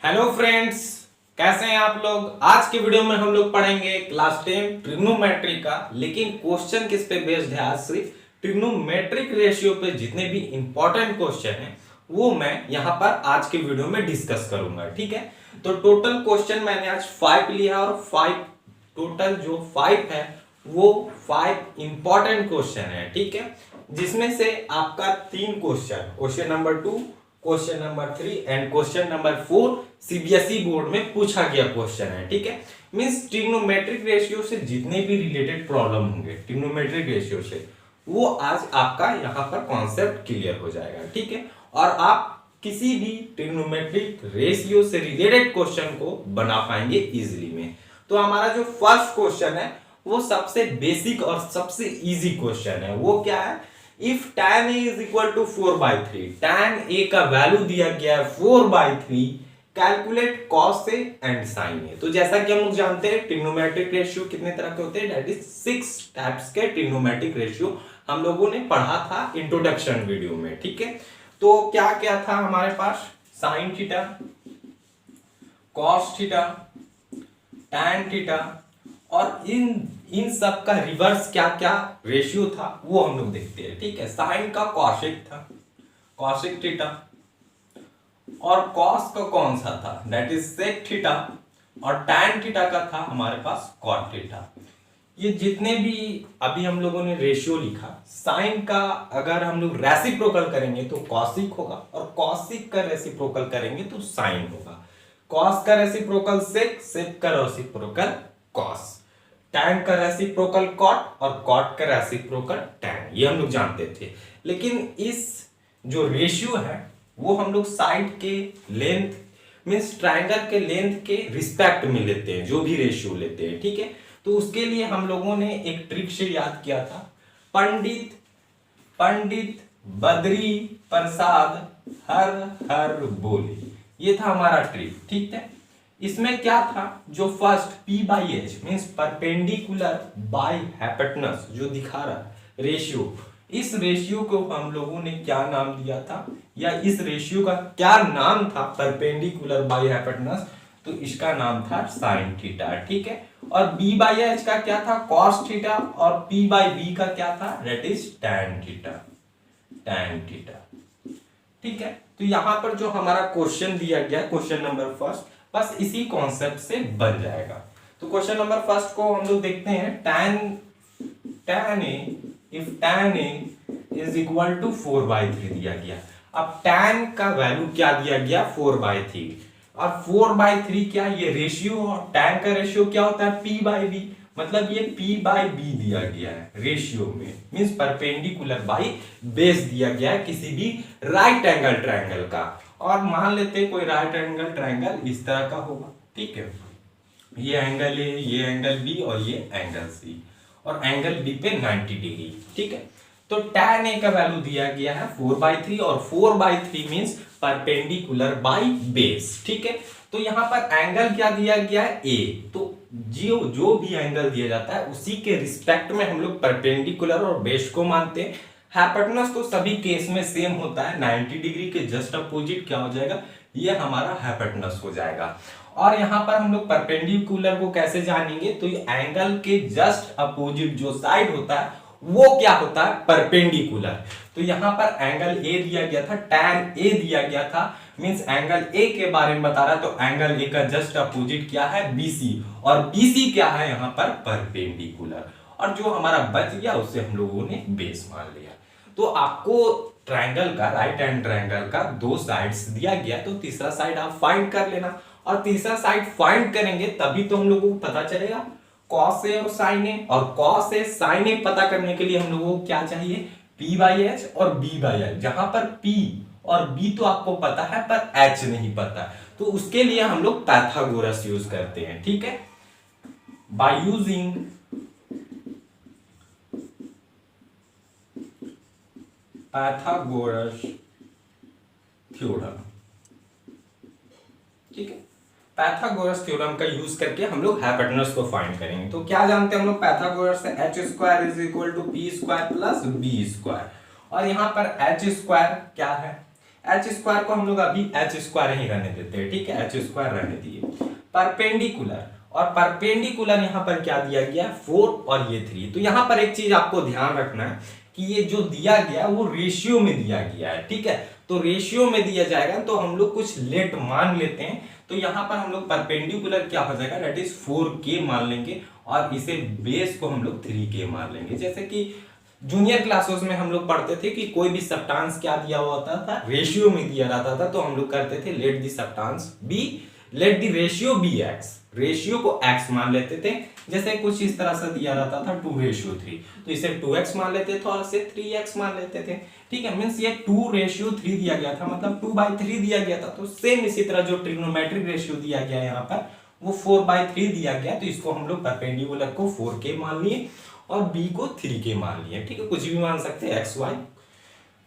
Hello friends, कैसे हैं आप लोग। आज के वीडियो में हम लोग पढ़ेंगे क्लास 10 ट्रिग्नोमेट्री का। लेकिन क्वेश्चन किस पे बेस्ड है, आज सिर्फ ट्रिग्नोमेट्रिक रेशियो पे जितने भी इंपॉर्टेंट क्वेश्चन हैं वो मैं यहाँ पर आज के वीडियो में डिस्कस करूंगा। ठीक है, तो टोटल क्वेश्चन मैंने आज 5 लिया और 5 टोटल जो 5 है वो 5 इंपॉर्टेंट क्वेश्चन है। ठीक है, जिसमें से आपका 3 question number 2, question number 3 and question number 4 CBSE board में पूछा गया क्वेश्चन है। ठीक है, मींस ट्रिग्नोमेट्रिक रेशियो से जितने भी रिलेटेड प्रॉब्लम होंगे ट्रिग्नोमेट्रिक रेशियो से, वो आज आपका यहाँ पर कॉन्सेप्ट क्लियर हो जाएगा। ठीक है, और आप किसी भी ट्रिग्नोमेट्रिक रेशियो से रिलेटेड क्वेश्चन को बना पाएंगे इजीली में। तो हमारा जो फर्स्ट क्वेश्चन है वो सबसे बेसिक और सबसे इजी क्वेश्चन है। वो क्या है, if tan a is equal to 4/3, tan a का वैल्यू दिया गया है 4/3, calculate cos a and sin a। तो जैसा कि हम लोग जानते हैं ट्रिग्नोमेट्रिक रेशियो कितने तरह के होते हैं, दैट इज 6 टाइप्स के ट्रिग्नोमेट्रिक रेशियो हम लोगों ने पढ़ा था इंट्रोडक्शन वीडियो में। ठीक है, तो क्या क्या था हमारे पास, sin theta, cos theta, tan theta, और इन सब का रिवर्स क्या क्या रेशियो था वो हम लोग देखते हैं। ठीक है, साइन का कॉशिक था, कॉशिक थीटा, और कॉस का कौन सा था, दैट इज सेक थीटा, और टैन थीटा का था हमारे पास कॉट थीटा। ये जितने भी अभी हम लोगों ने रेशियो लिखा, साइन का अगर हम लोग रेसिप्रोकल करेंगे तो कॉसिक होगा, और कॉसिक का रेसिप्रोकल करेंगे तो साइन होगा। कॉस का रेसिप्रोकल सेक, सेक का रेसिप्रोकल कॉस, टैन का रेसिप्रोकल कॉट, और कॉट का रेसिप्रोकल टैन, ये हम लोग जानते थे। लेकिन इस जो रेशियो है वो हम लोग साइड के लेंथ मींस ट्रायंगल के लेंथ के रिस्पेक्ट में लेते हैं, जो भी रेशियो लेते हैं। ठीक है, तो उसके लिए हम लोगों ने एक ट्रिक से याद किया था, पंडित बद्री प्रसाद हर हर बोले, ये था हमारा ट्रिक। ठीक है, इसमें क्या था, जो first P/H means perpendicular by hypotenuse जो दिखा रहा रेशियो, इस रेशियो को हम लोगों ने क्या नाम दिया था, या इस रेशियो का क्या नाम था परपेंडिकुलर बाय हाइपोटेनस, तो इसका नाम था साइन थीटा। ठीक है, और B/H का क्या था, कॉस थीटा, और P/B का क्या था, that is tan theta, tan theta. ठीक है, तो यहां पर जो हमारा क्वेश्चन दिया गया क्वेश्चन नंबर फर्स्ट बस इसी कॉन्सेप्ट से बन जाएगा। तो क्वेश्चन नंबर फर्स्ट को हम लोग देखते हैं, tan a if tan a is equal to 4/3 दिया गया। अब tan का वैल्यू क्या दिया गया, 4/3, और 4/3 क्या, ये रेशियो, और tan का रेशियो क्या होता है, P/B, मतलब ये P/B दिया गया है रेशियो में, मींस परपेंडिकुलर बाई बेस दिया गया है किसी भी राइट एंगल ट्रायंगल का। और मान लेते हैं कोई राइट एंगल ट्रायंगल इस तरह का होगा। ठीक है, ये एंगल ए, ये एंगल बी, और ये एंगल सी, और एंगल बी पे 90 डिग्री। ठीक है, तो tan a का वैल्यू दिया गया है 4/3, और 4/3 मींस परपेंडिकुलर बाई बेस। ठीक है, तो यहां पर एंगल क्या दिया गया है, a, तो जो भी एंगल दिया जाता है उसी के रिस्पेक्ट में हम लोग परपेंडिकुलर और बेस को मानते हैं। हाइपोटेनस तो सभी केस में सेम होता है, 90 डिग्री के जस्ट अपोजिट क्या हो जाएगा, ये हमारा हाइपोटेनस हो जाएगा। और यहां पर हम लोग परपेंडिकुलर को कैसे जानेंगे, तो ये एंगल के जस्ट अपोजिट जो साइड होता है वो क्या होता है, परपेंडिकुलर। तो यहां पर एंगल ए दिया गया था, tan a दिया गया था, मींस एंगल ए के बारे में बता रहा है, तो एंगल ए का जस्ट अपोजिट क्या है, BC, और BC क्या है यहाँ पर, परपेंडिकुलर। और जो हमारा बच गया उसे हम लोगों ने बेस मान लिया। तो आपको ट्रायंगल का, राइट हैंड ट्रायंगल का 2 साइड्स दिया गया, तो तीसरा साइड आप फाइंड कर लेना, और तीसरा साइड फाइंड करेंगे तभी तो हम लोगों को पता चलेगा cos a और sin a, और cos a sin a पता करने के लिए हम लोगों को क्या चाहिए, P/H और B/H, जहां पर P और B तो आपको पता है पर H नहीं पता, तो उसके लिए हम लोग पैथागोरस यूज करते हैं। ठीक है, बाय यूजिंग पैथागोरस थ्योरम। ठीक है, पैथागोरस थ्योरम का यूज करके हम लोग हाइपोटेनस को फाइंड करेंगे। तो क्या जानते हैं हम लोग पैथागोरस से, h² = p² + b², और यहां पर h² क्या है, एच स्क्वायर को हम लोग अभी एच स्क्वायर ही रहने देते हैं, ठीक है, एच स्क्वायर रहने दिए। परपेंडिकुलर, और परपेंडिकुलर यहाँ पर क्या दिया गया, 4 और ये 3। तो यहाँ पर एक चीज आपको ध्यान रखना है कि ये जो दिया गया वो रेशियो में दिया गया है, ठीक है। तो रेशियो में दिया जाएगा तो हम लोग कुछ लेट मान लेते हैं, तो यहाँ पर हम लोग परपेंडिकुलर क्या हो जाएगा, दैट इज 4k मान लेंगे, और इसे बेस को हम लोग 3k मान लेंगे। जैसे कि जूनियर क्लासेस में हम लोग पढ़ते थे कि कोई भी सब्सटेंस क्या दिया हुआ होता था, रेशियो में दिया रहता था, तो हम लोग करते थे let the substance be, let the ratio be x, ratio को x मान लेते थे। जैसे कुछ इस तरह से दिया रहता था 2:3, तो इसे 2x मान लेते थे और इसे 3x मान लेते थे, ठीक है। मींस ये 2:3 दिया गया था, मतलब 2/3 दिया गया था। तो सेम इसी तरह जो ट्रिग्नोमेट्रिक रेशियो दिया गया है यहाँ पर वो 4/3 दिया गया, तो इसको हम लोग परपेंडिकुलर को 4k मान लिए और b को 3k मान लिए, ठीक है। कुछ भी मान सकते हैं x y।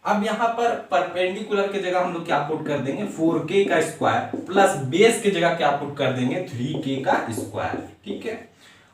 अब यहाँ पर परपेंडिकुलर की जगह हम लोग क्या पुट कर देंगे, 4k का स्क्वायर प्लस बेस की जगह क्या पुट कर देंगे, 3k का स्क्वायर, ठीक है।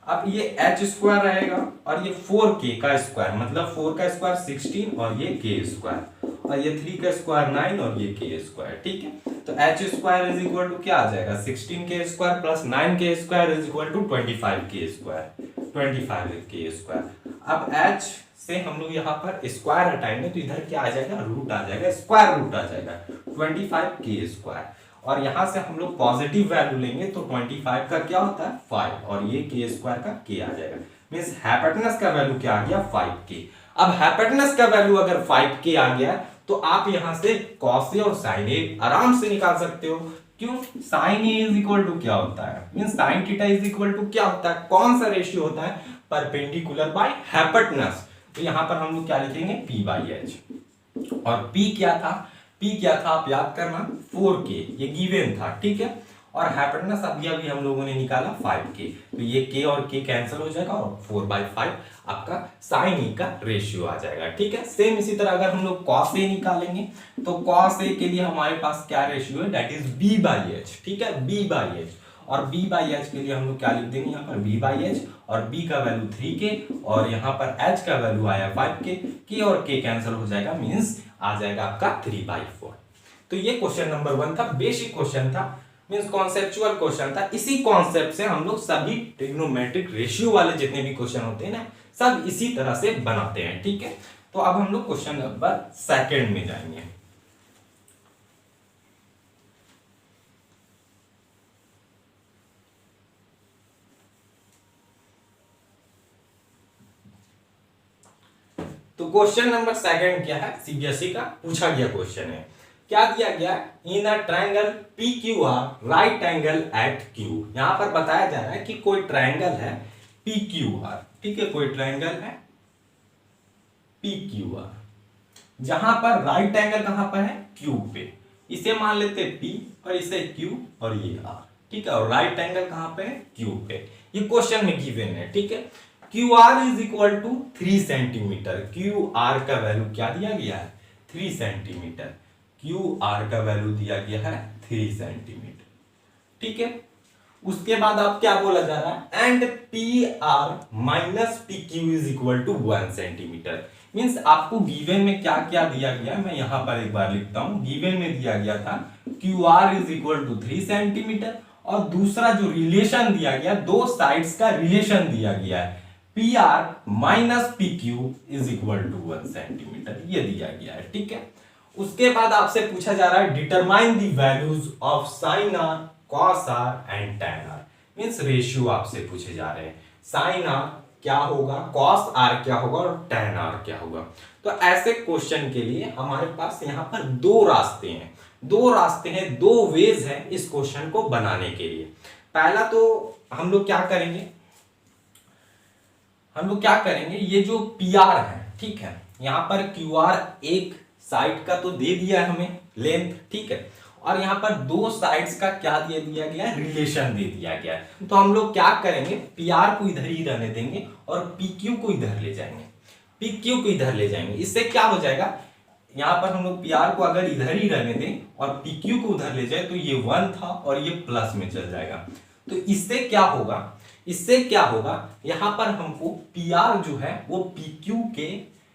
अब ये h स्क्वायर रहेगा और ये 4k का स्क्वायर, मतलब 4 का स्क्वायर 16 और ये k स्क्वायर, और ये 3 का स्क्वायर 9 और ये k स्क्वायर, ठीक है। तो h square is equal to क्या आ जाएगा, 16k square plus 9k square is equal to 25k square, 25k square. अब h से हम लोग यहाँ पर स्क्वायर हटाएंगे तो इधर क्या आ जाएगा, रूट आ जाएगा, स्क्वायर रूट आ जाएगा 25k स्क्वायर, और यहाँ से हम लोग पॉजिटिव वैल्यू लेंगे तो 25 का क्या होता है 5, और ये k स्क्वायर का k आ जाएगा। मींस हाइपोटेनस का वैल्यू क्या आ गया 5k। अब हाइपोटेनस का वैल्यू अगर 5k आ गया तो आप यहाँ से cos a और sin a आराम से निकाल सकते हो। क्यों, sin a is equal to क्या होता है, means sin theta is equal to क्या होता है, कौन सा रेशियो होता है, परपेंडिकुलर बाय हाइपोटेनस। तो यहाँ पर हम लोग क्या लिखेंगे p/h, और p क्या था, p क्या था आप याद करना 4k, ये गिवन था, ठीक है। और हाइपोटेनस अभी हम लोगों ने निकाला 5k, तो ये k और k कैंसिल हो जाएगा और 4/5 आपका sin a का रेशियो आ जाएगा, ठीक है। सेम इसी तरह अगर हम लोग cos a निकालेंगे तो cos a के लिए हमारे पास क्या रेशियो है, दैट इज b/h, ठीक है, b/h। और b/h के लिए हम लोग क्या लिख देंगे, यहाँ पर b/h, और b का वैल्यू 3k और यहाँ पर h का वैल्यू आया 5k, k और k कैंसिल हो जाएगा, मींस आ जाएगा आपका 3/4। तो ये क्वेश्चन नंबर 1 था, बेसिक क्वेश्चन था, मींस कॉन्सेप्चुअल क्वेश्चन था। इसी कॉन्सेप्ट से हम लोग सभी ट्रिग्नोमेट्रिक रेशियो वाले जितने भी क्वेश्चन होते हैं ना, सब इसी तरह से बनाते हैं, ठीक है। तो अब हम लोग क्वेश्चन नंबर 2 में जाएंगे। तो क्वेश्चन नंबर 2 क्या है, सीबीएसई का पूछा गया क्वेश्चन है। क्या दिया गया, in a triangle PQR right angle at Q। यहां पर बताया जा रहा है कि कोई ट्रायंगल है PQR, ठीक है, कोई ट्रायंगल है PQR, जहां पर राइट एंगल कहां पर है, Q पे। इसे मान लेते P और इसे Q और ये R, ठीक है, और राइट एंगल कहां पे है, Q पे। ये क्वेश्चन में गिवन है, ठीक है। QR is equal to 3 centimetre, QR का वैल्यू क्या दिया गया है, 3 सेंटीमीटर, QR का वैल्यू दिया गया है 3 सेंटीमीटर, ठीक है। उसके बाद आप क्या बोला जा रहा है, and PR minus PQ is equal to 1 centimetre. Means आपको गिवन में क्या क्या दिया गया, मैं यहां पर एक बार लिखता हूं। गिवन में दिया गया था QR is equal to 3 centimetre, और दूसरा जो रिलेशन दिया गया, दो साइड्स का रिलेशन दिया गया है, PR minus PQ is equal to 1 centimetre, ये दिया गया है, ठीक है। उसके बाद आपसे पूछा जा रहा है determine the values of sin r, cos r and tan r। Means ratio आपसे पूछे जा रहे हैं, sin r क्या होगा, cos r क्या होगा और tan r क्या होगा। तो ऐसे क्वेश्चन के लिए हमारे पास यहाँ पर दो रास्ते हैं, दो वेज हैं इस क्वेश्चन को बनाने के लिए। पहला तो हम लोग क्या करेंगे, ये जो PR है, ठीक है, यहाँ पर QR एक साइड का तो दे दिया है हमें लेंथ, ठीक है, और यहाँ पर दो साइड्स का क्या दे दिया गया है, रिलेशन दे दिया गया है। तो हम लोग क्या करेंगे, PR को इधर ही रहने देंगे और PQ को इधर ले जाएंगे, इससे क्या हो जाएगा, यहाँ पर हम लोग PR को अगर इधर ही रहने दें और PQ को उधर ले जाए तो ये 1 था और ये प्लस में चल जाएगा। तो इससे क्या होगा, यहां पर हमको PR जो है वो PQ के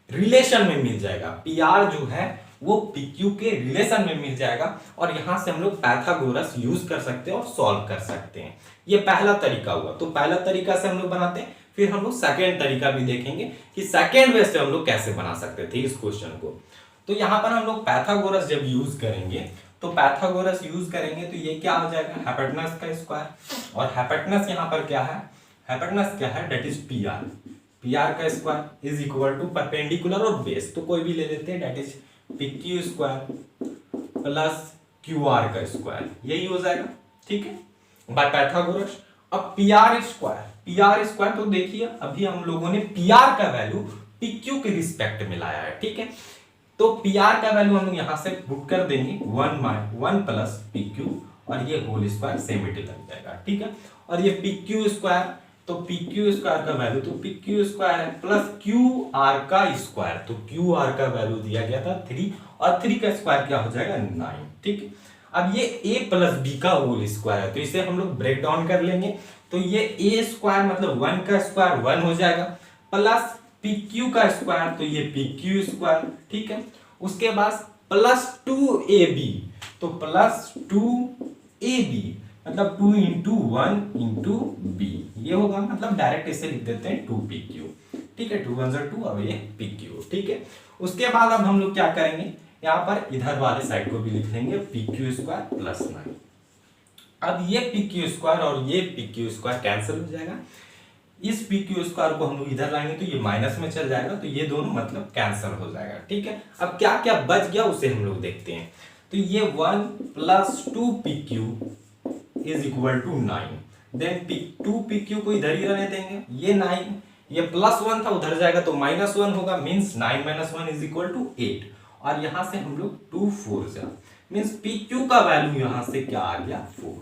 रिलेशन में मिल जाएगा, PR जो है वो PQ के रिलेशन में मिल जाएगा और यहां से हम लोग पाइथागोरस यूज कर सकते हैं और सॉल्व कर सकते हैं। ये पहला तरीका हुआ। तो पहला तरीका से हम लोग बनाते हैं, फिर हम लोग सेकेंड तरीका भी देखेंगे कि सेकेंड वे से हम लोग कैसे बना सकते थे इस क्वेश्चन को। तो यहाँ पर हम लोग पाइथागोरस जब यूज करेंगे तो पाइथागोरस यूज करेंगे तो ये क्या हो जाएगा, हाइपोटेनस का स्क्वायर। और हाइपोटेनस यहाँ पर क्या है, हाइपोटेनस क्या है, दैट इज PR। PR का square is equal to perpendicular और बेस, तो कोई भी ले लेते हैं, that is PQ square plus QR का स्क्वायर, यही हो जाएगा। ठीक है, बाय पाइथागोरस। अब PR स्क्वायर तो देखिए अभी हम लोगों ने PR का वैल्यू PQ के रिस्पेक्ट में लाया है। ठीक है, तो PR का वैल्यू हम लोग यहां से पुट कर देंगे 1 प्लस PQ और ये होल स्क्वायर सेमिटी लग जाएगा। ठीक है, और ये PQ स्क्वायर, तो PQ स्क्वायर का वैल्यू तो PQ स्क्वायर है प्लस QR का स्क्वायर, तो QR का वैल्यू दिया गया था 3 और 3 का स्क्वायर क्या हो जाएगा 9। ठीक है, अब ये A प्लस B का होल स्क्वायर है तो इसे हम लोग ब्रेक डाउन कर लेंगे। तो ये A स्क्वायर मतलब 1 का स्क्वायर 1 हो जाएगा प्लस PQ का स्क्वायर तो ये PQ स्क्वायर। ठीक है, उसके बाद प्लस 2AB, तो प्लस 2AB मतलब 2 इंटू 1 इंटू B, ये होगा मतलब डायरेक्ट इसे लिख देते हैं 2PQ। ठीक है, 2 1 2 अब ये PQ। ठीक है, उसके बाद अब हम लोग क्या करेंगे, यहाँ पर इधर वाले साइड को भी लिख लेंगे PQ स्क्वायर प्लस 9। अब ये PQ स्क्वायर और ये PQ स्क्वायर कैंसिल हो जाएगा, इस PQ स्क्वायर को हम लोग इधर लाएंगे तो ये माइनस में चल जाएगा, तो ये दोनों मतलब कैंसिल हो जाएगा। ठीक है, अब क्या क्या बच गया उसे हम लोग देखते हैं। तो ये 1 plus 2PQ is equal to 9, then 2PQ को इधर ही रहने देंगे, ये 9, ये प्लस 1 था उधर जाएगा तो माइनस 1 होगा, means 9 minus 1 is equal to 8, और यहां से हम लोग 2 4 जा, मीन्स PQ का वैल्यू यहां से क्या आ गया 4।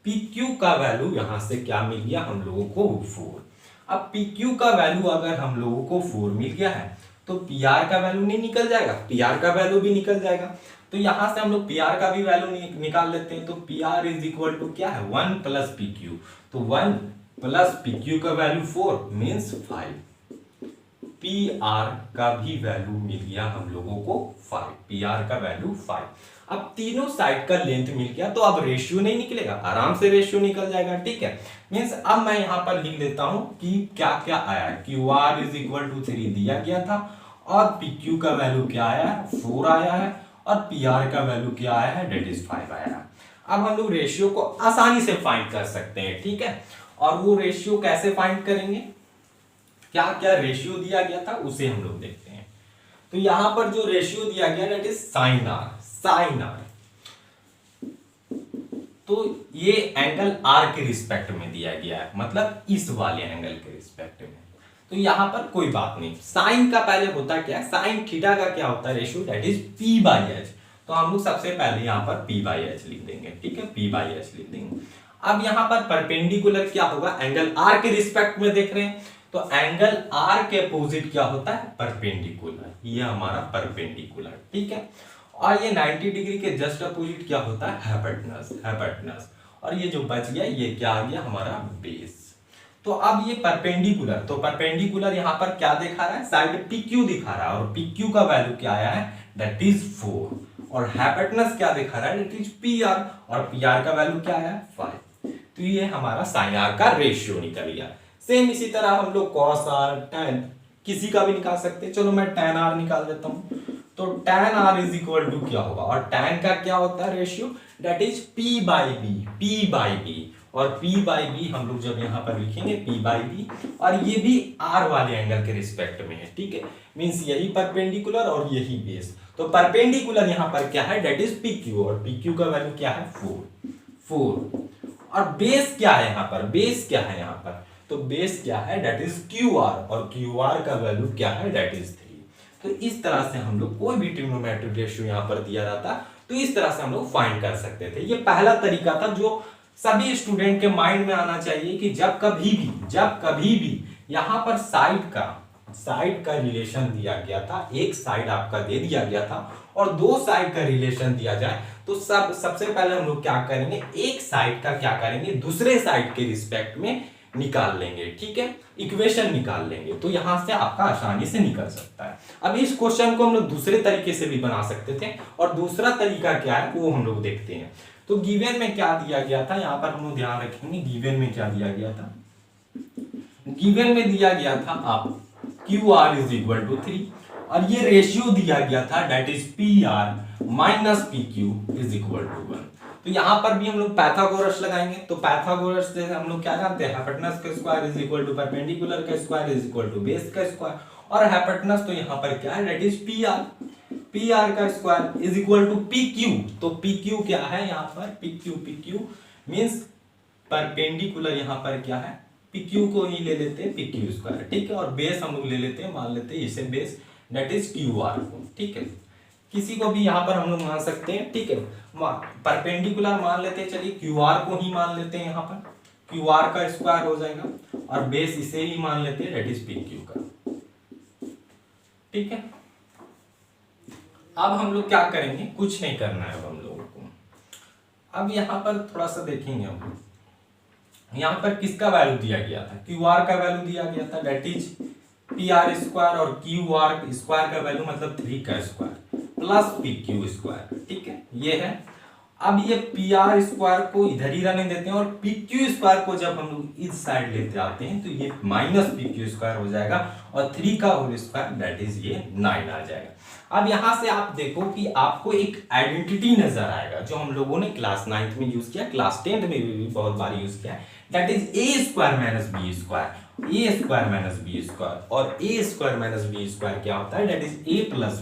PQ का वैल्यू यहां से क्या मिल गया हम लोगों को 4। अब PQ का वैल्यू अगर हम लोगों को 4 मिल गया है तो PR का वैल्यू नहीं निकल जाएगा, PR का वैल्यू भी निकल जाएगा। तो यहां से हम लोग PR का भी वैल्यू निकाल लेते हैं, तो PR इज इक्वल टू क्या है 1 प्लस PQ, तो 1 प्लस PQ का वैल्यू 4 मीन्स 5। PR का भी वैल्यू मिल गया हम लोगों को 5, PR का वैल्यू 5। अब तीनों साइड का लेंथ मिल गया तो अब रेशियो नहीं निकलेगा, आराम से रेशियो निकल जाएगा। ठीक है, मींस अब मैं यहां पर लिख देता हूं कि क्या क्या आया है। QR इज इक्वल टू 3 दिया गया था और PQ का वैल्यू क्या आया है 4 आया है और PR का वैल्यू क्या आया है दैट इज 5 आया है। अब हम लोग रेशियो को आसानी से फाइंड कर सकते हैं। ठीक है, और वो रेशियो कैसे फाइंड करेंगे, क्या क्या रेशियो दिया गया था उसे हम लोग देखते हैं। तो यहां पर जो रेशियो दिया गया दैट इज साइन R। तो ये एंगल R के रिस्पेक्ट में दिया गया है, मतलब इस वाले एंगल के रिस्पेक्ट में। तो यहां पर कोई बात नहीं, साइन का पहले होता क्या है, साइन थीटा का क्या होता है रेशियो दैट इज P/H। तो हम लोग सबसे पहले यहां पर P/H लिख देंगे। ठीक है, P/H लिख देंगे। अब यहां पर परपेंडिकुलर क्या होगा, एंगल R के रिस्पेक्ट में देख रहे हैं तो एंगल R के अपोजिट क्या होता है परपेंडिकुलर, ये हमारा परपेंडिकुलर। ठीक है, और ये 90 डिग्री के जस्ट अपोजिट क्या होता है हाइपोटेनस, और ये जो बच गया ये क्या आ गया हमारा बेस। तो अब ये परपेंडिकुलर, तो परपेंडिकुलर यहाँ पर क्या दिखा रहा है, साइड PQ दिखा रहा है और PQ का वैल्यू क्या आया है दैट इज 4, और हाइपोटेनस क्या दिखा रहा है दैट इज PR, और PR का वैल्यू क्या आया 5। तो ये हमारा साइन R का रेशियो निकल गया। सेम इसी तरह हम लोग cos R tan किसी का भी निकाल सकते हैं, चलो मैं tan R निकाल देता हूं। तो tan R is equal to क्या होगा, और tan का क्या होता है रेशियो दैट इज P/B, और P/B हम लोग जब यहां पर लिखेंगे P/B, और ये भी R वाले एंगल के रिस्पेक्ट में है। ठीक है, मींस यही परपेंडिकुलर और यही बेस। तो परपेंडिकुलर यहां पर क्या है दैट इज PQ, और PQ का वैल्यू क्या है 4, और बेस क्या है यहां पर, बेस क्या है यहां पर, तो बेस क्या है दैट इज QR, और QR का वैल्यू क्या है दैट इज 3। तो इस तरह से हम लोग कोई भी ट्रिग्नोमेट्रिक रेशियो यहाँ पर दिया रहता तो इस तरह से हम लोग फाइंड कर सकते थे। ये पहला तरीका था जो सभी स्टूडेंट के माइंड में आना चाहिए कि जब कभी भी यहाँ पर साइड का रिलेशन दिया गया था, एक साइड आपका दे दिया गया था और दो साइड का रिलेशन दिया जाए तो सबसे पहले हम लोग क्या करेंगे, एक साइड का क्या करेंगे दूसरे साइड के रिस्पेक्ट में निकाल लेंगे, ठीक है, इक्वेशन निकाल लेंगे, तो यहां से आपका आसानी से निकल सकता है। अब इस क्वेश्चन को हम लोग दूसरे तरीके से भी बना सकते थे, और दूसरा तरीका क्या है वो हम लोग देखते हैं। तो गिवन में क्या दिया गया था, यहाँ पर हम लोग ध्यान रखेंगे गिवन में क्या दिया गया था। गिवन में दिया गया था आप QR इज इक्वल टू 3, और ये रेशियो दिया गया था that is PR minus PQ is equal to 1। तो यहां पर भी हम लोग पाइथागोरस लगाएंगे। तो पाइथागोरस से हम लोग क्या जानते हैं, हाइपोटेनस का square is equal to perpendicular का square is equal to base का स्क्वायर, और हाइपोटेनस तो यहां पर क्या है दैट इज PR का square is equal to PQ। तो PQ क्या है यहाँ पर, PQ मींस परपेंडिकुलर, यहाँ पर क्या है PQ को ही ले लेते हैं PQ स्क्वायर, ठीक है, और बेस हम लोग ले लेते हैं, मान लेते हैं इसे बेस दैट इज QR को, ठीक है, किसी को भी यहाँ पर हम लोग मान सकते हैं, ठीक है, परपेंडिकुलर मान लेते हैं, चलिए QR को ही मान लेते हैं, यहाँ पर QR का स्क्वायर हो जाएगा, और बेस इसे ही मान लेते हैं दैट इज PQ का, ठीक है। अब हम लोग क्या करेंगे, कुछ नहीं करना है अब हम लोगों को। अब यहाँ पर थोड़ा सा देखेंगे हम लोग, यहाँ पर किसका वैल्यू दिया गया था, QR का वैल्यू दिया गया था दैट इज PR स्क्वायर, और QR स्क्वायर का वैल्यू मतलब 3 का स्क्वायर प्लस PQ स्क्वायर, ठीक है, ये है। अब ये PR स्क्वायर को इधर ही रहने देते हैं, और PQ स्क्वायर को जब हम लोग इस साइड लेते आते हैं तो ये माइनस PQ स्क्वायर हो जाएगा, और 3 का होल स्क्वायर दैट इज ये 9 आ जाएगा। अब यहां से आप देखो कि आपको एक आइडेंटिटी नजर आएगा जो हम लोगों ने क्लास 9th में यूज किया, क्लास 10th में भी बहुत बार यूज किया है, that is A square minus B square, A square minus B square, और A square minus B square क्या होता है that is A plus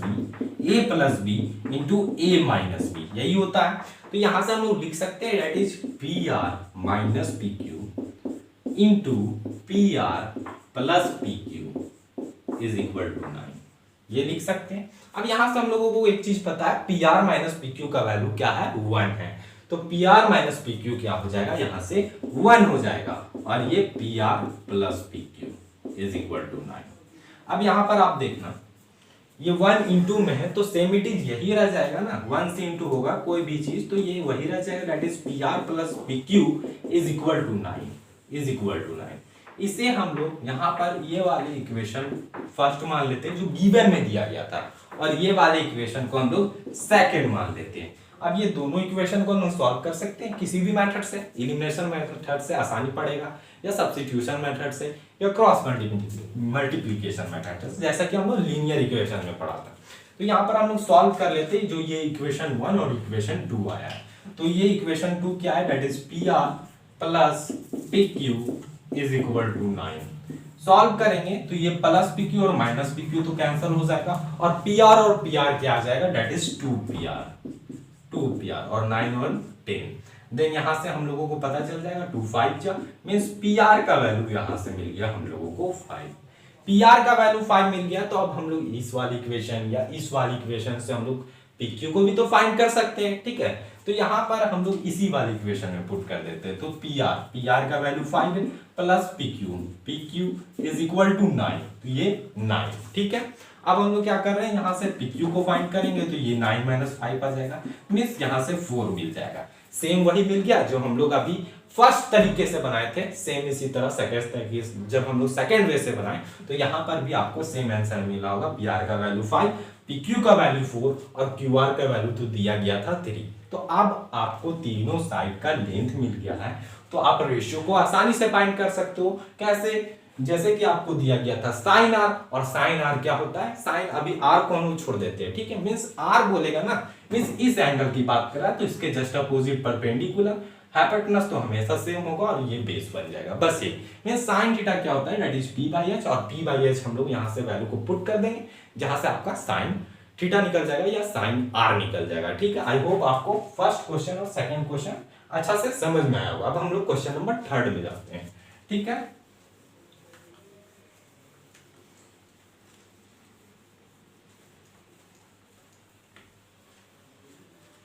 B into A minus B, यही होता है। तो यहां से हम लोग लिख सकते हैं that is PR minus PQ into PR plus PQ is equal to 9, ये लिख सकते हैं। अब यहां से हम लोगों को एक चीज पता है, PR माइनस PQ का वैल्यू क्या है 1 है, तो PR माइनस PQ क्या हो जाएगा, यहां से 1 हो जाएगा, और ये PR plus PQ is equal to 9। अब यहां पर आप देखना ये 1 इंटू में है तो सेम इट इज यही रह जाएगा ना, 1 से इंटू होगा कोई भी चीज तो ये वही रह जाएगा that is PR plus PQ is equal to 9। इसे हम लोग यहाँ पर ये वाले इक्वेशन फर्स्ट मान लेते हैं जो गिवन में दिया गया था, और ये वाले इक्वेशन को हम लोग सेकंड मान लेते हैं। अब ये दोनों इक्वेशन को हम सॉल्व कर सकते हैं किसी भी मेथड से, एलिमिनेशन मेथड से आसानी पड़ेगा, या सब्स्टिट्यूशन मेथड से, या क्रॉस मल्टीप्लिकेशन मेथड से, जैसा कि हम लोग लीनियर इक्वेशन में पढ़ा था। तो यहाँ पर हम लोग सॉल्व कर लेते हैं जो ये इक्वेशन 1 और इक्वेशन 2 आया है। तो ये इक्वेशन 2 क्या है that is PR plus PQ is equal to 9। Solve करेंगे तो ये प्लस PQ और माइनस PQ तो कैंसिल हो जाएगा, और PR क्या आ जाएगा दैट इज 2PR, और 9 और 10। देन यहां से हम लोगों को पता चल जाएगा 2 5 जा मींस PR का वैल्यू यहां से मिल गया हम लोगों को 5। PR का वैल्यू 5 मिल गया, तो अब हम लोग इस वाली इक्वेशन या इस वाली इक्वेशन से हम लोग PQ को भी तो फाइंड कर सकते हैं, ठीक है। तो यहाँ पर हम लोग इसी वाली इक्वेशन में पुट कर देते हैं, तो PR का वैल्यू 5 है plus PQ is equal to 9, तो ये 9, ठीक है। अब हम लोग क्या कर रहे हैं, यहाँ से PQ को फाइंड करेंगे तो ये 9 माइनस 5 आ जाएगा, मीन्स यहाँ से 4 मिल जाएगा। सेम वही मिल गया जो हम लोग अभी फर्स्ट तरीके से बनाए थे, सेम इसी तरह सेकंड तरीके जब हम लोग सेकंड वे से बनाए तो यहाँ पर भी आपको सेम आंसर मिला होगा। PR का वैल्यू 5, PQ का वैल्यू 4, और QR का वैल्यू तो दिया गया था 3। तो अब आपको तीनों साइड का लेंथ मिल गया है, तो आप रेशियो को आसानी से फाइंड कर सकते हो। कैसे, जैसे कि आपको दिया गया था साइन R, और साइन R क्या होता है, साइन अभी R को हम छोड़ देते हैं, ठीक है, मींस R बोलेगा ना, मींस इस एंगल की बात कर रहा है तो इसके जस्ट अपोजिट परपेंडिकुलर, हाइपोटेनस तो हमेशा सेम होगा, और ये बेस बन जाएगा, बस ये मींस साइन थीटा क्या होता है दैट इज P/H, और P/H हम लोग यहाँ से वैल्यू को पुट कर देंगे जहां से आपका साइन थीटा निकल जाएगा या साइन R निकल जाएगा, ठीक है। आई होप आपको फर्स्ट क्वेश्चन और सेकंड क्वेश्चन अच्छा से समझ में आया होगा। अब हम लोग क्वेश्चन नंबर 3 में जाते हैं, ठीक है।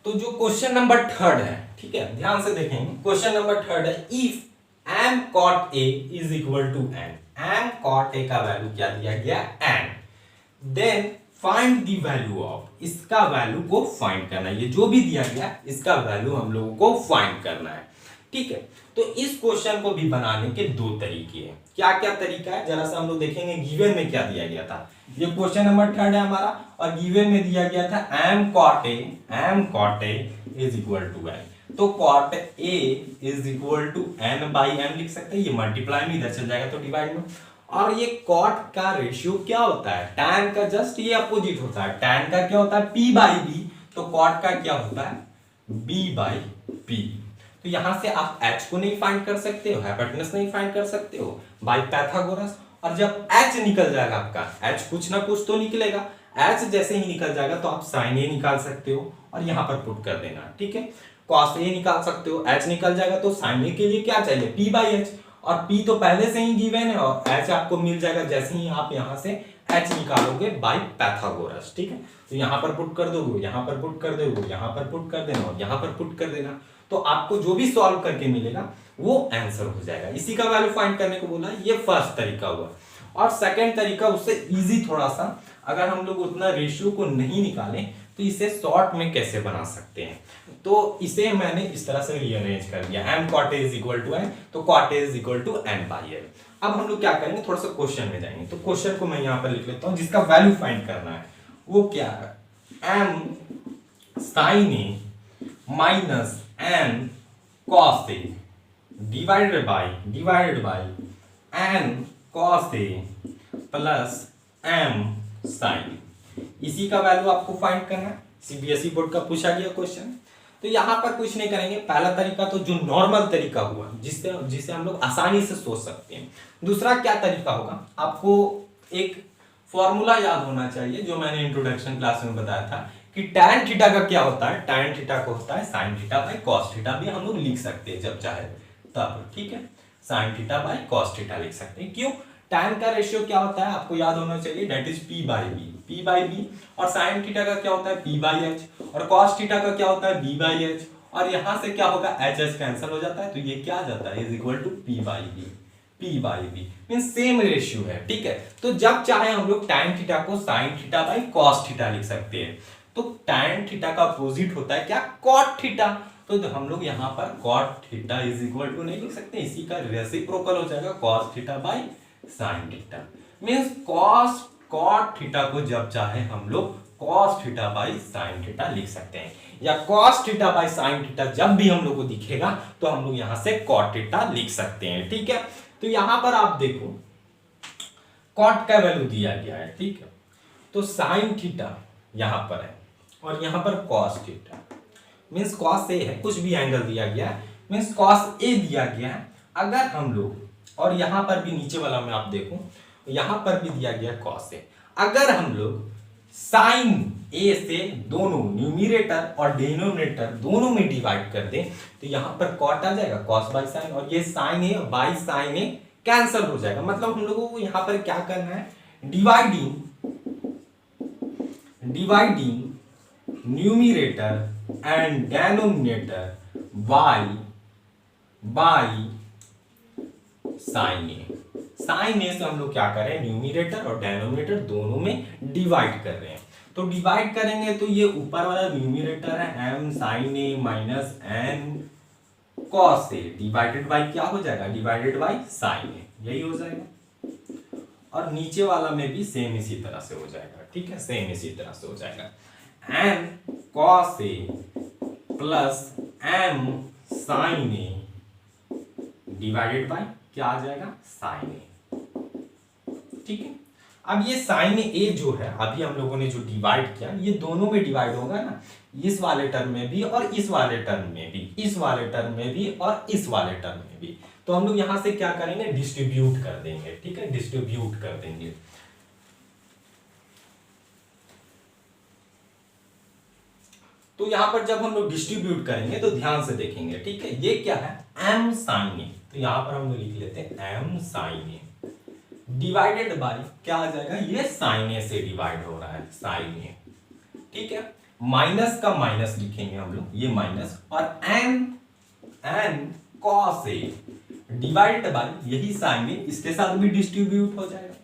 तो जो क्वेश्चन नंबर 3 है, ठीक है, ध्यान से देखेंगे। क्वेश्चन नंबर 3 है, if m cot a is equal to n, m cot a का वैल्यू क्या दिया गया n, then find the value of, इसका वैल्यू को फाइंड करना है, ये जो भी दिया गया इसका वैल्यू हम लोगों को फाइंड करना है। ठीक है। तो इस क्वेश्चन को भी बनाने के दो तरीके हैं। क्या क्या तरीका है जरा सा हम लोग देखेंगे। गिवन में क्या दिया गया था, ये क्वेश्चन नंबर 3 है हमारा, और गिवन में दिया गया था m cot a is equal to n। तो cot a is equal to n by m लिख सकते हैं। ये मल्टीप्लाई में इधर चल जाएगा तो डिवाइड में। और ये cot का रेशियो क्या होता है, tan का जस्ट ये अपोजिट होता है। tan का क्या होता है p बाई b, तो cot का क्या होता है b बाई p। तो यहां से आप h को नहीं फाइंड कर सकते हो, हाइपोटेनस नहीं फाइंड कर सकते हो बाय पाइथागोरस। और जब h निकल जाएगा आपका, h कुछ ना कुछ तो निकलेगा, h जैसे ही निकल जाएगा तो आप sin a निकाल सकते हो और यहां पर पुट कर देना, ठीक है। cos a निकाल सकते हो, h निकल जाएगा तो sin a के लिए क्या चाहिए p बाई h, और p तो पहले से ही गिवन है और h आपको मिल जाएगा जैसे ही आप यहां से h निकालोगे बाय पाइथागोरस, ठीक है। तो यहां पर पुट कर दोगे, यहां पर पुट कर दोगे, यहां पर पुट कर देना और यहां पर पुट कर देना, तो आपको जो भी सॉल्व करके मिलेगा वो आंसर हो जाएगा। इसी का वैल्यू फाइंड करने को बोला, ये फर्स्ट तरीका हुआ। और सेकंड तरीका उससे इजी थोड़ा सा, अगर हम लोग उतना रेशियो को नहीं निकालें तो इसे शॉर्ट में कैसे बना सकते हैं। तो इसे मैंने इस तरह से रीअरेंज कर दिया, m cot a is equal to n, तो cot a is equal to n by l। अब हम लोग क्या करेंगे, थोड़ा सा क्वेश्चन में जाएंगे। तो क्वेश्चन को मैं यहाँ पर लिख लेता हूँ, जिसका वैल्यू फाइंड करना है वो क्या है, m sin a minus n cos a divided by n cos a plus m sin a। इसी का वैल्यू आपको फाइंड करना है, सीबीएसई बोर्ड का पूछा गया क्वेश्चन। तो यहां पर कुछ नहीं करेंगे, पहला तरीका तो जो नॉर्मल तरीका हुआ जिसे हम लोग आसानी से सोच सकते हैं। दूसरा क्या तरीका होगा, आपको एक फॉर्मूला याद होना चाहिए जो मैंने इंट्रोडक्शन क्लास में बताया था कि tan थीटा का क्या होता है, tan थीटा को होता है sin theta by cos theta, भी हम लोग लिख सकते हैं जब चाहे तब, ठीक है। sin theta by cos theta लिख सकते हैं। क्यों, tan का रेशियो क्या होता है आपको याद होना चाहिए, that is p by b। और sin थीटा का क्या होता है p बाई h, और cos थीटा का क्या होता है b बाई h। और यहां से क्या होगा, h कैंसिल हो जाता है, तो ये क्या आ जाता है, is equal to p by b mean same ratio है, ठीक है। तो जब चाहे हम लोग tan थीटा को sin theta by cos theta लिख सकते हैं। तो tan थीटा का अपोजिट होता है क्या, cot थीटा। तो हम लोग यहाँ पर cot theta is equal to नहीं लिख सकते, इसी का रेसिप्रोकल हो जाएगा cos theta by sin theta. Means cot theta को जब चाहे हम लोग cos theta by sin theta लिख सकते हैं, या cos theta by sin theta जब भी हम लोग को दिखेगा तो हम लोग यहां से cot थीटा लिख सकते हैं, ठीक है। तो यहां पर आप देखो cot का वैल्यू दिया गया है, ठीक है। तो sin थीटा यहां पर है और यहां पर cos theta means cos a है, कुछ भी एंगल दिया गया है मींस cos a दिया गया है। अगर हम लोग, और यहां पर भी नीचे वाला में आप देखो यहां पर भी दिया गया cos a, अगर हम लोग sin a से दोनों न्यूमरेटर और डिनोमिनेटर दोनों में डिवाइड कर दें तो यहां पर cot आ जाएगा cos बाई sin, और ये sin a by sin a cancel हो जाएगा। मतलब हम लोगों को यहां पर क्या करना है, dividing numerator and denominator by sin a। sin a से हम लोग क्या कर रहे हैं, न्यूमरेटर और डिनोमिनेटर दोनों में डिवाइड कर रहे हैं। तो डिवाइड करेंगे तो ये ऊपर वाला न्यूमरेटर है m sin a minus n cos a divided by क्या हो जाएगा, डिवाइडेड बाई sin a, यही हो जाएगा। और नीचे वाला में भी सेम इसी तरह से हो जाएगा, ठीक है, सेम इसी तरह से हो जाएगा। m cos a plus m sin a divided by क्या आ जाएगा, sin a, ठीक है। अब ये sin a जो है अभी हम लोगों ने जो डिवाइड किया ये दोनों में डिवाइड होगा ना, इस वाले टर्म में भी और इस वाले टर्म में भी, इस वाले टर्म में भी और इस वाले टर्म में भी। तो हम लोग यहां से क्या करेंगे, डिस्ट्रीब्यूट कर देंगे, ठीक है, डिस्ट्रीब्यूट कर देंगे। तो यहां पर जब हम लोग डिस्ट्रीब्यूट करेंगे तो ध्यान से देखेंगे, ठीक है। ये क्या है, m sin a, तो यहां पर हम लोग लिख लेते हैं m sin a divided by क्या आ जाएगा, ये sin a से डिवाइड हो रहा है sin a, ठीक है। माइनस का माइनस लिखेंगे हम लोग, ये माइनस, और n cos a divided by यही sin a, इसके साथ भी डिस्ट्रीब्यूट हो जाएगा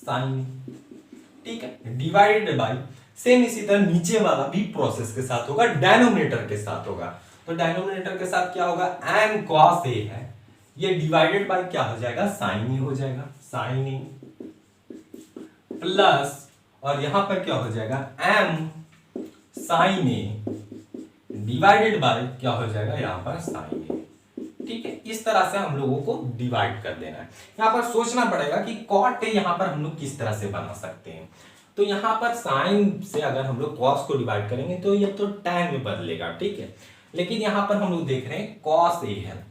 sin a, ठीक है, डिवाइडेड बाय सेम इसी तरह नीचे वाला भी प्रोसेस के साथ होगा, डिनोमिनेटर के साथ होगा। तो डिनोमिनेटर के साथ क्या होगा, एम कॉस ए है, ये डिवाइडेड बाय क्या हो जाएगा, साइन ए हो जाएगा, साइन ए प्लस, और यहां पर क्या हो जाएगा, m sine a divided by क्या हो जाएगा, यहां पर साइन ए। ठीक है, इस तरह से हम लोगों को डिवाइड कर देना है। यहां पर सोचना पड़ेगा कि कॉट ए यहां पर हम लोग किस तरह से बना सकते हैं। तो यहां पर साइन से अगर हम लोग कॉस को डिवाइड करेंगे तो ये तो टैन में बदलेगा, ठीक है, लेकिन यहां पर हम लोग देख रहे हैं कॉस ए है,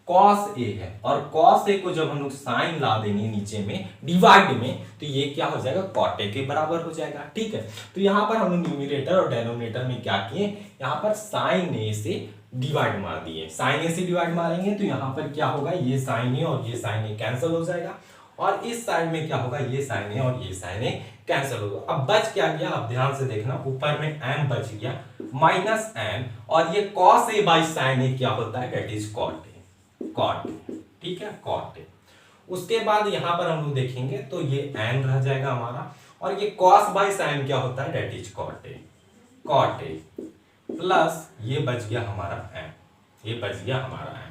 कॉस ए है, और कॉस ए को जब हम लोग साइन ला देंगे नीचे में डिवाइड में, तो ये क्या हो जाएगा, कॉट ए के बराबर हो जाएगा। ठीक है, तो यहां पर हम लोग न्यूमरेटर और डिनोमिनेटर में क्या किए, यहां पर साइन ए से डिवाइड मार दिए, साइन ए से डिवाइड मारेंगे तो यहां पर क्या होगा, ये साइन ए और ये साइन ए कैंसिल हो जाएगा, और इस साइड में क्या होगा, ये साइन ए और ये साइन ए कैंसिल होगा। अब बच क्या गया, आप ध्यान से देखना, ऊपर में एम बच गया माइनस एम, और ये cos a by sine a क्या होता है, that is cot a, cot a. ठीक है, कॉट ए। उसके बाद यहां पर हम लोग देखेंगे तो ये एन रह जाएगा हमारा, और ये कॉस बाई साइन क्या होता है, that is cot a, cot a plus ये बच गया हमारा एम, ये बच गया हमारा एम।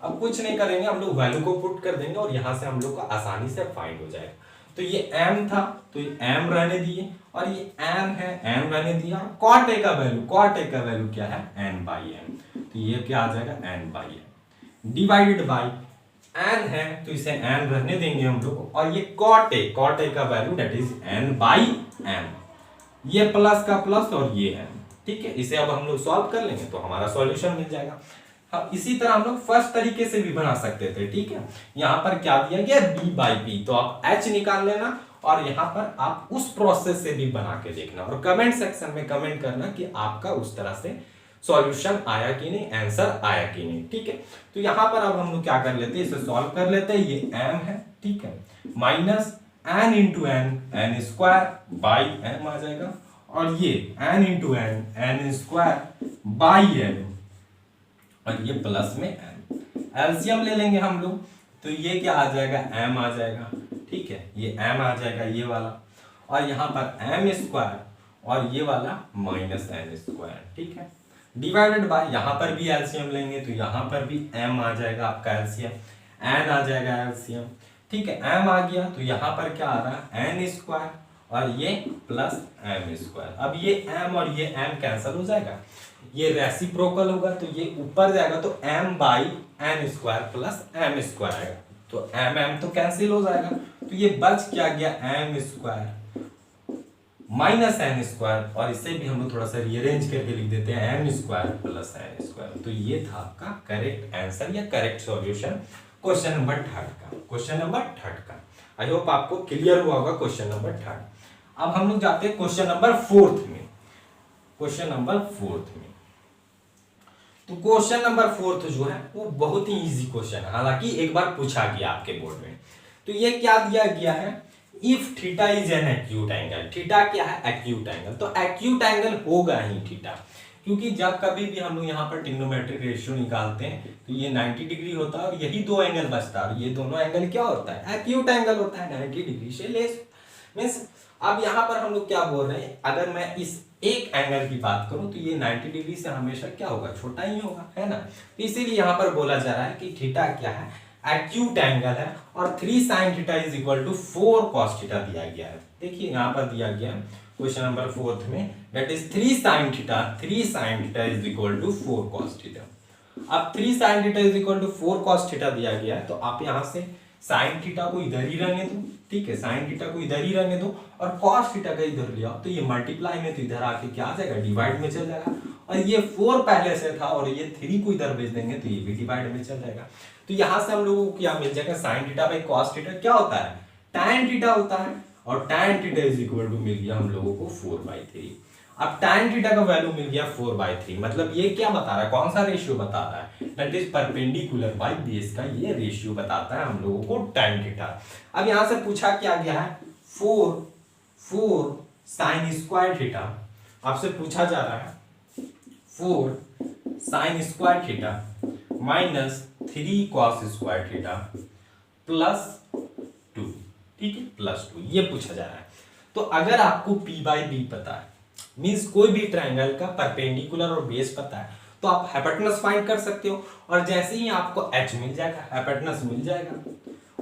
अब कुछ नहीं करेंगे, हम लोग वैल्यू को पुट कर देंगे और यहां से हम लोग को आसानी से फाइंड हो जाएगा। तो ये m था तो ये m रहने दिए, और ये m है m रहने दिया, और cot a का वैल्यू, cot a का वैल्यू क्या है, n बाई m, तो ये क्या आ जाएगा, n by m divided by n है तो इसे n रहने देंगे हम लोग, और ये cot a का value that is n by m, ये प्लस का प्लस और ये m। ठीक है, इसे अब हम लोग सॉल्व कर लेंगे तो हमारा सॉल्यूशन मिल जाएगा। हाँ, इसी तरह हम लोग फर्स्ट तरीके से भी बना सकते थे। ठीक है, यहाँ पर क्या दिया गया, b बाई पी, तो आप h निकाल लेना, और यहाँ पर आप उस प्रोसेस से भी बना के देखना, और कमेंट सेक्शन में कमेंट करना कि आपका उस तरह से सॉल्यूशन आया कि नहीं, आंसर आया कि नहीं। ठीक है, तो यहाँ पर अब हम लोग क्या कर लेते हैं, इसे सॉल्व कर लेते हैं। ये m है, ठीक है, minus n into n, n square by m आ जाएगा, और ये n into n, n square by m, और ये प्लस में m, एलसीएम ले लेंगे हम लोग, तो ये क्या आ जाएगा, m आ जाएगा। ठीक है, ये m आ जाएगा ये वाला, और यहाँ पर m स्क्वायर, और ये वाला माइनस n स्क्वायर। ठीक है, डिवाइडेड बाय, यहाँ पर भी एलसीएम लेंगे तो यहाँ पर भी m आ जाएगा आपका एलसीएम, n आ जाएगा एलसीएम। ठीक है, m आ गया तो यहाँ पर क्या आ रहा है, n स्क्वायर, और ये प्लस m स्क्वायर। अब ये m और ये m कैंसिल हो जाएगा, ये रेसिप्रोकल होगा तो ये ऊपर जाएगा, तो m by n square plus m square आएगा, तो m तो कैंसिल हो जाएगा, तो ये बच क्या गया, m square minus n square, और इसे भी हम लोग थोड़ा सा रीअरेंज करके लिख देते हैं, m square plus n square. तो ये था आपका करेक्ट आंसर या करेक्ट सॉल्यूशन क्वेश्चन नंबर 3 का, क्वेश्चन नंबर 3 का। आई होप आपको क्लियर हुआ होगा क्वेश्चन नंबर 3। अब हम लोग जाते हैं क्वेश्चन नंबर 4 में, क्वेश्चन नंबर 4 में। तो क्वेश्चन नंबर 4 जो है वो बहुत ही इजी क्वेश्चन है, हालांकि एक बार पूछा गया आपके बोर्ड में। तो ये क्या दिया गया है, if theta is an acute angle, theta क्या है, एक्यूट एंगल, तो एक्यूट एंगल होगा ही थीटा, क्योंकि जब कभी भी हम लोग यहाँ पर ट्रिग्नोमेट्रिक रेशियो निकालते हैं तो ये 90 डिग्री होता है, और यही दो एंगल बचता है, और ये दोनों एंगल क्या होता है, एक्यूट एंगल होता है, 90 डिग्री से लेस। मीन्स अब यहाँ पर हम लोग क्या बोल रहे हैं, अगर मैं इस एक एंगल की बात करूं तो ये 90 डिग्री से हमेशा क्या होगा, छोटा ही होगा, है ना। तो इसीलिए यहाँ पर बोला जा रहा है कि थीटा क्या है, एक्यूट एंगल है, और 3 sin theta is equal to 4 cos theta दिया गया है। देखिए यहाँ पर दिया गया है क्वेश्चन नंबर 4 में, that is 3 sin theta is equal to 4 cos theta. अब 3 sin theta is equal to 4 cos theta दिया गया है, तो आप यहाँ से साइन थीटा को इधर ही रहने दो, ठीक है, साइन थीटा को इधर ही रहने दो, और कॉस थीटा का इधर ले आओ, तो ये मल्टीप्लाई में तो इधर आके क्या आ जाएगा, डिवाइड में चल जाएगा, और ये 4 पहले से था और ये 3 को इधर भेज देंगे तो ये भी डिवाइड में चल जाएगा। तो यहाँ से हम लोगों को क्या मिल जाएगा, sine theta by cos theta क्या होता है, tan थीटा होता है, और tan theta is equal to मिल गया हम लोगों को 4/3। अब tan थीटा का वैल्यू मिल गया 4/3, मतलब ये क्या बता रहा है, कौन सा रेशियो बता रहा है, that is perpendicular by base का ये रेशियो बताता है हम लोगों को tan थीटा। अब यहां से पूछा क्या गया है, 4 sin स्क्वायर थीटा, आपसे पूछा जा रहा है 4 sin square theta minus 3 cos square theta plus 2, ठीक है, प्लस 2 ये पूछा जा रहा है। तो अगर आपको p/b पता है, मींस कोई भी ट्रायंगल का परपेंडिकुलर और बेस पता है, तो आप हाइपोटेनस फाइंड कर सकते हो। और जैसे ही आपको h मिल जाएगा, हाइपोटेनस मिल जाएगा,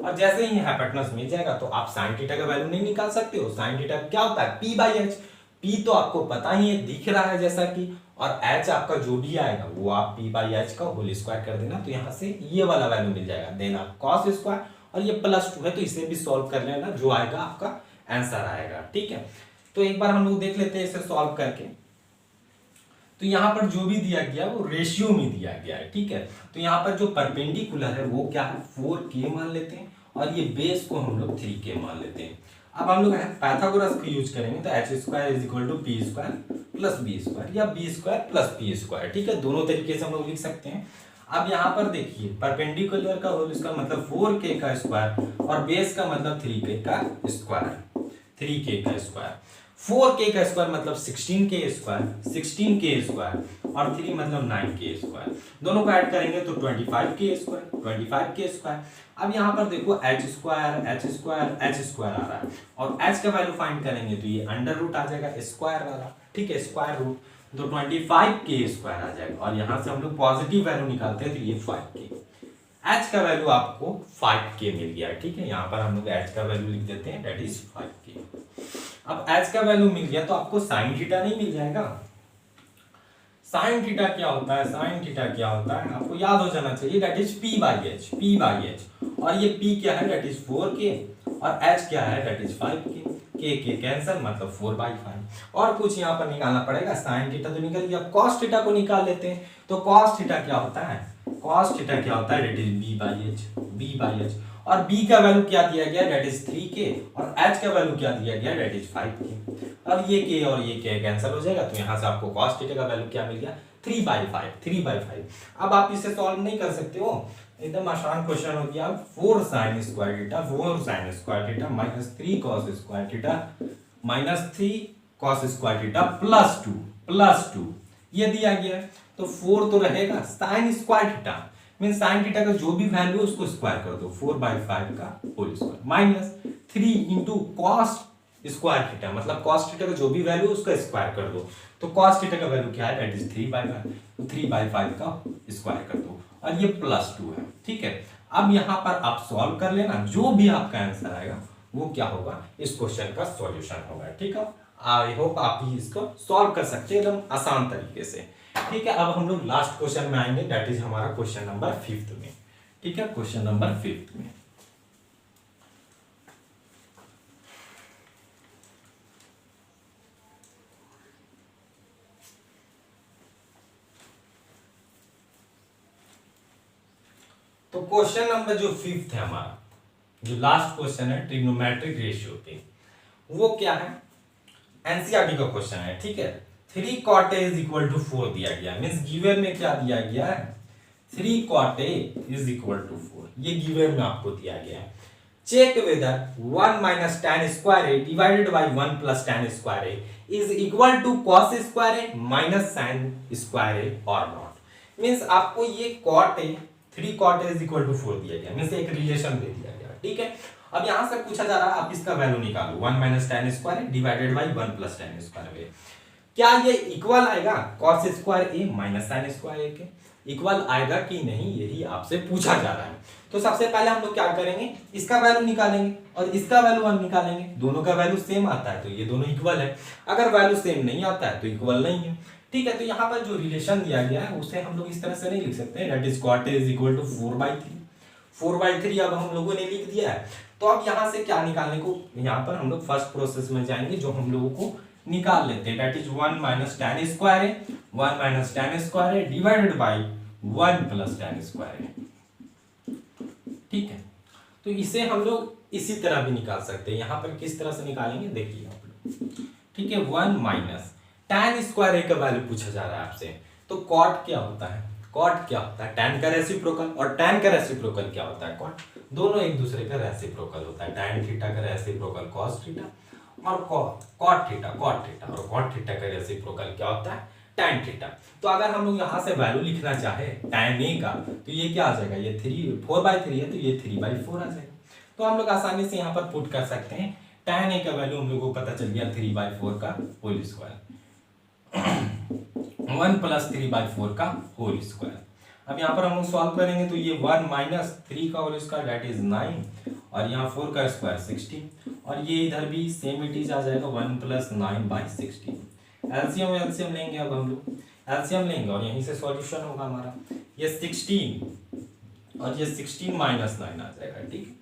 और जैसे ही हाइपोटेनस मिल जाएगा तो आप साइन थीटा का वैल्यू नहीं निकाल सकते हो। साइन थीटा क्या होता है, p बाई एच। p तो आपको पता ही है, दिख रहा है जैसा कि, और h आपका जो भी आएगा वो आप p बाई एच का होल स्क्वायर कर देना, तो यहाँ से ये वाला वैल्यू मिल जाएगा। देन आप कॉस स्क्वायर, और ये +2 है तो इसे भी सॉल्व कर लेना, जो आएगा आपका आंसर आएगा। ठीक है, तो एक बार हम लोग देख लेते हैं इसे सॉल्व करके। तो यहाँ पर जो भी दिया गया वो रेशियो में दिया गया है। ठीक है, तो यहाँ पर जो परपेंडिकुलर है वो क्या है, 4k मान लेते हैं, और ये बेस को हम लोग 3k मान लेते हैं। अब हम लोग पाइथागोरस को यूज करेंगे, तो h² = p² + b² या b² + p²। ठीक है, दोनों तरीके से हम लोग लिख सकते हैं। अब यहाँ पर देखिए, परपेंडिकुलर का होल स्क्वायर मतलब 4k का स्क्वायर, और बेस का मतलब 3k का स्क्वायर, 3k का स्क्वायर। 4k का स्क्वायर मतलब 16k स्क्वायर, 16k स्क्वायर, और 3 मतलब 9k स्क्वायर। दोनों को ऐड करेंगे तो 25k स्क्वायर, 25k स्क्वायर। अब यहाँ पर देखो h² आ रहा है, और h का वैल्यू फाइंड करेंगे तो ये अंडर रूट आ जाएगा स्क्वायर वाला। ठीक है, स्क्वायर रूट, तो 25k स्क्वायर आ जाएगा, और यहाँ से हम लोग पॉजिटिव वैल्यू निकालते हैं तो ये 5k। h का वैल्यू आपको 5k मिल गया। ठीक है, यहाँ पर हम लोग h का वैल्यू लिख देते हैं, दैट इज 5k। अब h का वैल्यू मिल गया तो आपको साइन थीटा नहीं मिल जाएगा। साइन थीटा क्या होता है, साइन थीटा क्या होता है आपको याद हो जाना चाहिए, that is p by H. और ये p क्या है, दैट इज 4k, और h क्या है, that is 5k। k cancel मतलब 4/5। और कुछ यहाँ पर निकालना पड़ेगा, साइन थीटा तो निकल गया। अब कॉस थीटा को निकाल लेते हैं, तो कॉस थीटा क्या होता है, कॉस थीटा क्या होता है, that is b by H. और b का वैल्यू क्या दिया गया, दैट इज 3k, और h का वैल्यू क्या दिया गया, दैट इज 5k। अब ये k और ये k कैंसिल हो जाएगा, तो यहाँ से आपको cos थीटा का वैल्यू क्या मिल गया, 3/5। अब आप इसे सॉल्व नहीं कर सकते हो, एकदम आसान क्वेश्चन हो गया। 4 sin square theta minus 3 cos square theta minus 3 cos square theta plus 2 ये दिया गया है, तो 4 तो रहेगा। sin square theta mean sine theta का जो भी वैल्यू उसको स्क्वायर कर दो, 4/5 का whole square, minus 3 into cos square theta मतलब कॉस थीटा का जो भी वैल्यू उसका स्क्वायर कर दो, तो कॉस थीटा का वैल्यू क्या है, दैट इज 3/5, तो 3/5 का स्क्वायर कर दो, और ये +2 है। ठीक है, अब यहाँ पर आप सॉल्व कर लेना, जो भी आपका आंसर आएगा वो क्या होगा, इस क्वेश्चन का सॉल्यूशन होगा। ठीक है, आई होप आप भी इसको सॉल्व कर सकते हैं एकदम आसान तरीके से। ठीक है, अब हम लोग लास्ट क्वेश्चन में आएंगे, दैट इज हमारा क्वेश्चन नंबर 5 में। ठीक है, क्वेश्चन नंबर 5 में तो क्वेश्चन नंबर जो 5 है हमारा, जो लास्ट क्वेश्चन है ट्रिग्नोमेट्रिक रेशियो पे, वो क्या है, एनसीईआरटी का क्वेश्चन है। ठीक है, 3 cot a = 4 दिया गया, मींस गिवन में क्या दिया गया है, 3 cot a = 4, ये गिवन में आपको दिया गया है। Check whether 1 - tan square a divided by 1 + tan square a is equal to cos square a minus sin square a or not। Means आपको ये cot a 3 cot a = 4 दिया गया, मींस एक रिलेशन दे दिया गया। ठीक है, अब यहां से पूछा जा रहा है आप इसका वैल्यू निकालो, 1 - tan square a divided by 1 + tan square a। क्या ये इक्वल आएगा cos square a minus sin square a के, इक्वल आएगा कि नहीं, यही आपसे पूछा जा रहा है। तो सबसे पहले हम लोग क्या करेंगे, इसका वैल्यू निकालेंगे और इसका वैल्यू हम निकालेंगे, दोनों का वैल्यू सेम आता है तो ये दोनों इक्वल है, अगर वैल्यू सेम नहीं आता है तो इक्वल नहीं है। ठीक है, तो यहाँ पर जो रिलेशन दिया गया है उसे हम लोग इस तरह से नहीं लिख सकते, दैट इज cot a = 4/3 अब हम लोगों ने लिख दिया है। तो अब यहाँ से क्या निकालने को, यहाँ पर हम लोग फर्स्ट प्रोसेस में जाएंगे, जो हम लोगों को निकाल लेते हैं, that is 1 - tan square a, 1 - tan square a divided by 1 + tan square a। ठीक है, तो इसे हम लोग इसी तरह भी निकाल सकते हैं, यहाँ पर किस तरह से निकालेंगे देखिए आप लोग। ठीक है, 1 - tan square a का वैल्यू पूछा जा रहा है आपसे, तो cot क्या होता है, cot क्या होता है, tan का रेसिप्रोकल, और tan का रेसिप्रोकल क्या होता है, cot, दोनों एक दूसरे का रेसिप्रोकल होता है। tan थीटा का रेसिप्रोकल cos थीटा, और cot थीटा और cot थीटा का रेसिप्रोकल क्या होता है, tan थीटा। तो अगर हम लोग यहाँ से वैल्यू लिखना चाहे tan a का, तो ये क्या आ जाएगा, ये 4/3 है तो ये 3/4 आ जाएगा। तो हम लोग आसानी से यहाँ पर पुट कर सकते हैं, tan a का वैल्यू हम लोग को पता चल गया 3/4 का होल स्क्वायर। 1+3/4 का होल स्क्वायर। अब यहाँ पर हम लोग सॉल्व करेंगे तो ये 1 माइनस 3 का होल स्क्वायर दैट इज 9 और यहाँ 4 का स्क्वायर 16 और ये इधर भी सेम इट इज आ जाएगा 1 + 9/16। एलसीएम लेंगे, अब हम लोग एलसीएम लेंगे और यहीं से सॉल्यूशन होगा हमारा। ये 16 और ये 16 माइनस 9 आ जाएगा, ठीक है।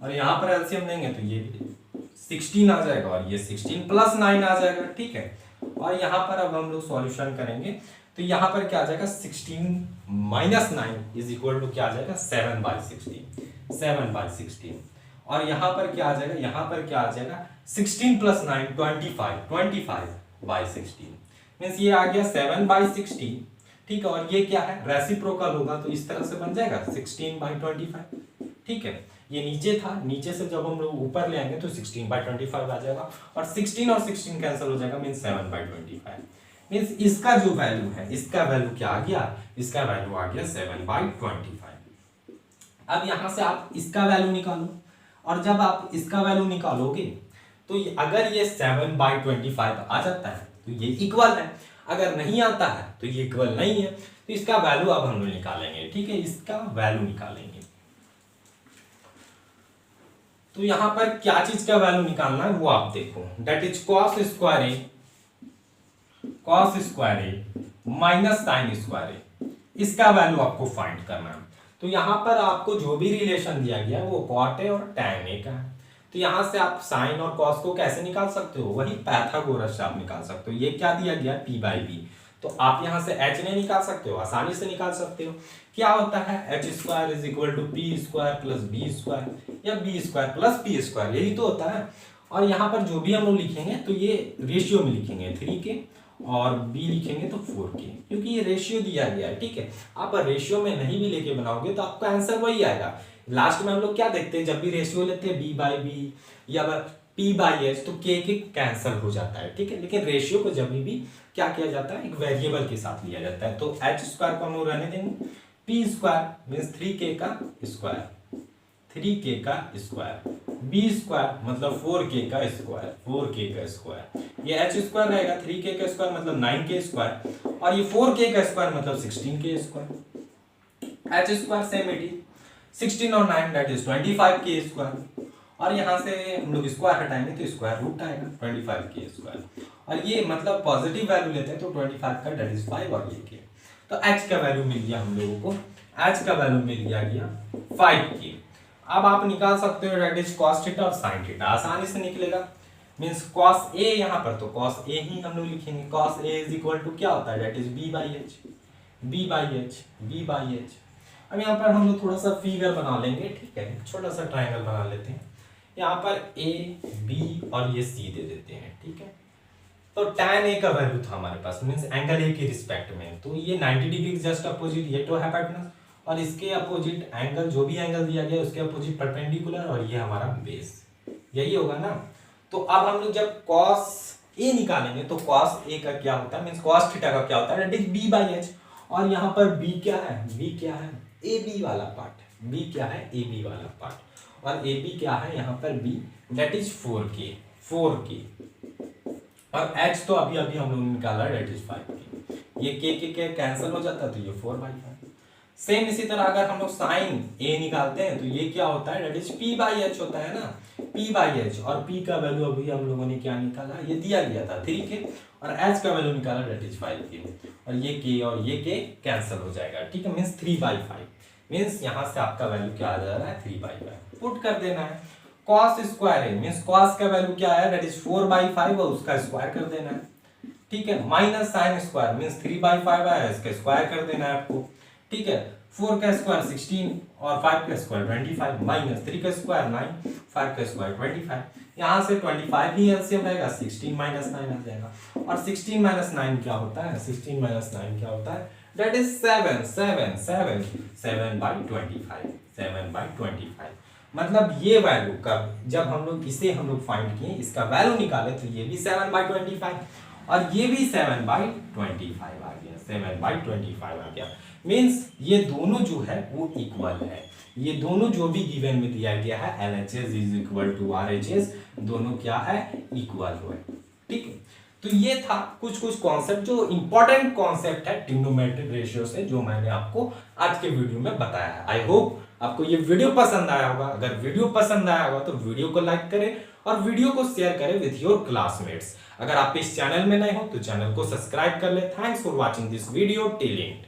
और यहाँ पर एलसीएम लेंगे तो ये 16 आ जाएगा और ये 16 + 9 आ जाएगा, ठीक है। और यहाँ पर अब हम लोग सॉल्यूशन करेंगे तो यहाँ पर क्या आ जाएगा 16 माइनस 9 इज इक्वल टू क्या आ जाएगा 7/16 और यहाँ पर क्या आ जाएगा, यहाँ पर क्या आ जाएगा 16 + 9 25/16 मीन्स ये आ गया 7/16, ठीक है। और ये क्या है रेसिप्रोकल होगा तो इस तरह से बन जाएगा 16/25, ठीक है। ये नीचे था, नीचे से जब हम लोग ऊपर ले आएंगे तो 16/25 आ जाएगा और 16 और 16 कैंसिल हो जाएगा मीन्स 7/25 मीन्स इसका जो वैल्यू है, इसका वैल्यू क्या आ गया, इसका वैल्यू आ गया 7/25। अब यहां से आप इसका वैल्यू निकालो और जब आप इसका वैल्यू निकालोगे तो अगर ये 7/25 आ जाता है तो ये इक्वल है, अगर नहीं आता है तो ये इक्वल नहीं है। तो इसका वैल्यू अब हम लोग निकालेंगे, ठीक है, इसका वैल्यू निकालेंगे। तो यहां पर क्या चीज का वैल्यू निकालना है वो आप देखो, that is cos square A minus sin square A, इसका वैल्यू आपको फाइंड करना है। तो यहां पर आपको जो भी रिलेशन दिया गया वो cot ए और tan ए का है। तो यहां से आप sin और cos को कैसे निकाल सकते हो, वही पाइथागोरस से आप निकाल सकते हो। ये क्या दिया गया p/b, तो आप यहां से h नहीं निकाल सकते हो, आसानी से निकाल सकते हो। क्या होता है h² = p² + b² या b² + p², यही तो होता है। और यहाँ पर जो भी हम लोग लिखेंगे तो ये रेशियो में लिखेंगे 3 के और b लिखेंगे तो 4 के, क्योंकि ये रेशियो दिया गया है, ठीक है। आप रेशियो में नहीं भी लेके बनाओगे तो आपका आंसर वही आएगा। लास्ट में हम लोग क्या देखते हैं, जब भी रेशियो लेते हैं b/b या p/h तो k कैंसिल हो जाता है, ठीक है। लेकिन रेशियो को जब भी क्या किया जाता है, एक वेरिएबल के साथ लिया जाता है। तो h² को हम लोग रहने देंगे, p² मीन्स 3k का स्क्वायर, 3k का स्क्वायर, b² मतलब 4k का स्क्वायर, 4k का स्क्वायर, ये h² रहेगा, 3k का स्क्वायर मतलब 9k स्क्वायर और ये 4k का स्क्वायर मतलब 16k square. h² same it is 16 और 9 दैट इज 25k स्क्वायर और यहाँ से हम लोग स्क्वायर हटाएंगे तो स्क्वायर रूट आएगा 25k स्क्वायर और ये मतलब पॉजिटिव वैल्यू लेते हैं तो 25 का दैट इज 5 और ये k। तो h का वैल्यू मिल गया हम लोगों को, h का वैल्यू मिल गया 5k। अब आप निकाल सकते हो दैट इज cos थीटा और sin थीटा, आसानी से निकलेगा मींस cos a, यहाँ पर तो cos a ही हम लोग लिखेंगे। cos a is equal to क्या होता है, दैट इज b/h। अब यहाँ पर हम लोग थोड़ा सा फिगर बना लेंगे, ठीक है, छोटा सा ट्रायंगल बना लेते हैं। यहाँ पर a b और ये c दे देते हैं, ठीक है। तो tan a का वैल्यू था हमारे पास मींस एंगल a के रिस्पेक्ट में, तो ये 90 डिग्री जस्ट अपोजिट, ये तो हाइपोटेनस और इसके अपोजिट एंगल, जो भी एंगल दिया गया उसके अपोजिट परपेंडिकुलर और ये हमारा बेस, यही होगा ना। तो अब हम लोग जब cos a निकालेंगे तो cos a का क्या होता है मींस cos थीटा का क्या होता है, दैट इज b/h और यहाँ पर b क्या है, b क्या है ab वाला पार्ट, b क्या है ab वाला पार्ट और ab क्या है यहाँ पर b दैट इज 4k और h तो अभी अभी हम लोग ने निकाला दैट इज 5k, ये k कैंसिल हो जाता है तो ये 4/5। सेम इसी तरह अगर हम लोग sin a निकालते हैं तो ये क्या होता है, दैट इज p/h होता है ना, p/h और p का वैल्यू अभी हम लोगों ने क्या निकाला, ये दिया गया था 3k और h का वैल्यू निकाला दैट इज 5k और ये k कैंसिल हो जाएगा, ठीक है, मींस 3/5 मींस यहाँ से आपका वैल्यू क्या आ जा रहा है 3/5 पुट कर देना है। cos स्क्वायर है मींस cos का वैल्यू क्या है, दैट इज 4/5 और उसका स्क्वायर कर देना है, ठीक है। माइनस sin स्क्वायर मींस 3/5 है, इसका स्क्वायर कर देना है आपको, ठीक है। 4 का स्क्वायर 16 और 5 का स्क्वायर 25 माइनस 3 का स्क्वायर 9, 5 का स्क्वायर 25, यहाँ से 25 ही एलसीएम रहेगा, 16 माइनस 9 आ जाएगा और 16 माइनस 9 क्या होता है, 16 माइनस 9 क्या होता है, दैट इज 7/25 मतलब ये वैल्यू का जब हम लोग इसे हम लोग फाइंड किए, इसका वैल्यू निकाले तो ये भी 7/25 और ये भी 7/25 आ गया, 7/25 आ गया मींस ये दोनों जो है वो इक्वल है। ये दोनों जो भी गिवन में दिया गया है LHS is equal to RHS, दोनों क्या है इक्वल है, ठीक है। तो ये था कुछ कॉन्सेप्ट जो इंपॉर्टेंट कॉन्सेप्ट है ट्रिग्नोमेट्रिक रेशियो से, जो मैंने आपको आज के वीडियो में बताया है। आई होप आपको ये वीडियो पसंद आया होगा। अगर वीडियो पसंद आया होगा तो वीडियो को लाइक करें और वीडियो को शेयर करें विथ योर क्लासमेट्स। अगर आप इस चैनल में नए हो तो चैनल को सब्सक्राइब कर ले। Thanks for watching this video till and.